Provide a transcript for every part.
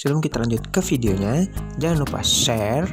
Sebelum kita lanjut ke videonya, jangan lupa share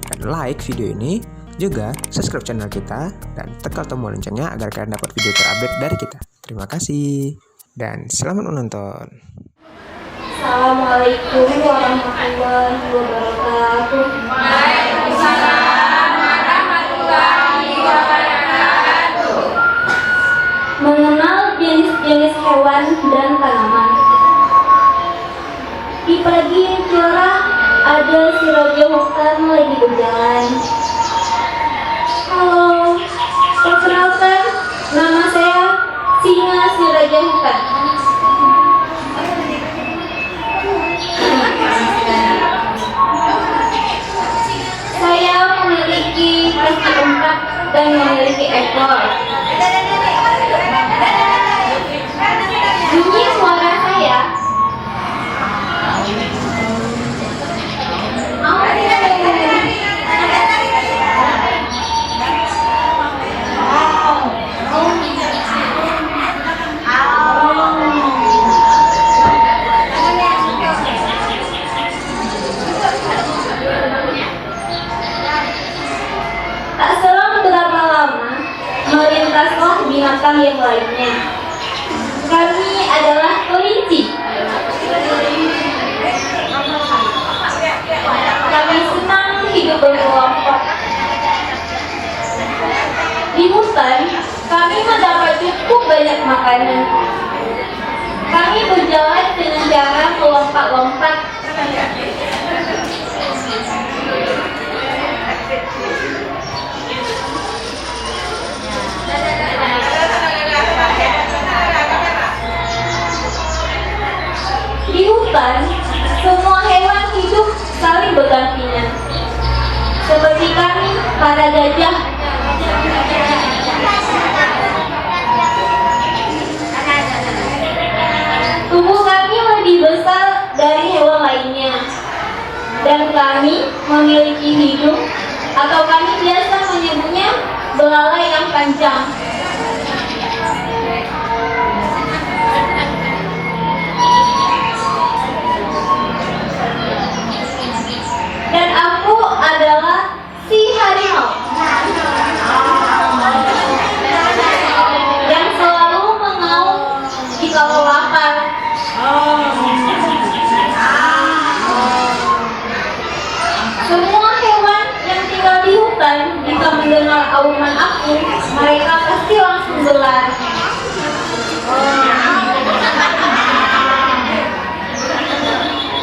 dan like video ini, juga subscribe channel kita dan tekan tombol loncengnya agar kalian dapat video terupdate dari kita. Terima kasih dan selamat menonton. Assalamualaikum warahmatullahi wabarakatuh. Waalaikumsalam warahmatullahi wabarakatuh. Mengenal jenis-jenis hewan dan tanaman. Di pagi yang cerah, ada si Raja Hutan lagi berjalan. Halo, perkenalkan, nama saya Singa si Raja Hutan. Saya memiliki kaki 4 dan memiliki ekor. Bunyi suara saya. Tak selang berapa lama, melintaslah binatang yang lainnya. Kami adalah kelinci. Kami senang hidup berkelompok. Di hutan, kami mendapat cukup banyak makanan. Kami berjalan dengan cara melompat-lompat. Di hutan, semua hewan hidup saling berdampingan. Seperti kami, para gajah. Tubuh kami lebih besar dari hewan lainnya. Dan kami memiliki hidung, atau kami biasa menyebutnya belalai yang panjang. Dan aku adalah si harimau yang selalu mengaum jika lapar. Semua hewan yang tinggal di hutan jika mendengar auman aku, mereka pasti langsung berlari.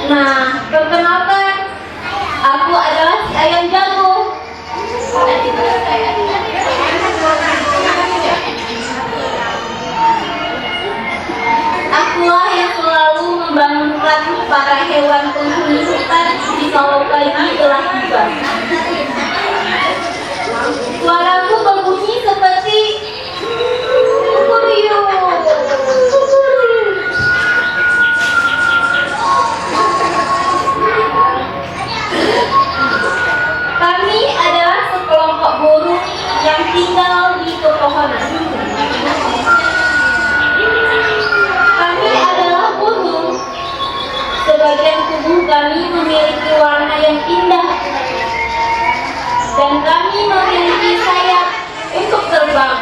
Nah, perkenalkan, aku adalah si ayam jago. Akulah yang selalu membangunkan para hewan penghuni hutan di kalau pagi telah tiba. Suaraku berbunyi seperti kuriu. Kami adalah sekelompok burung yang tinggal di pepohonan. Kami adalah burung. Sebagian tubuh kami memiliki warna yang indah. Dan kami memiliki sayap untuk terbang.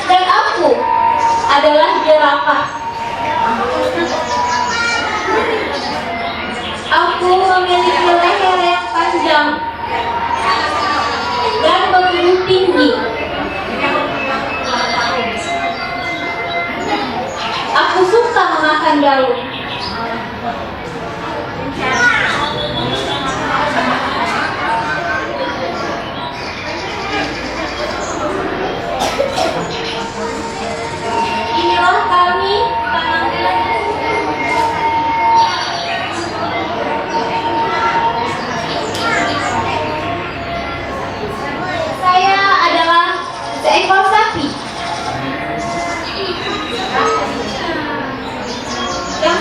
Dan aku adalah jerapah. Aku memiliki leher yang panjang dan bertubuh tinggi. Aku suka memakan daun. Inilah kami penampilan. Saya adalah seekor sapi yang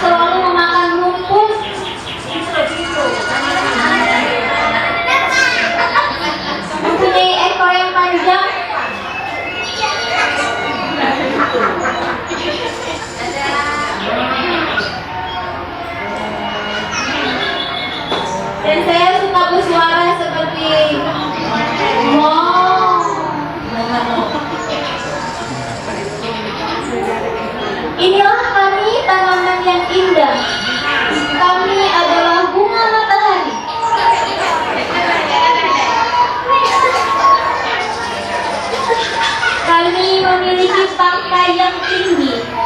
tangkai yang tinggi.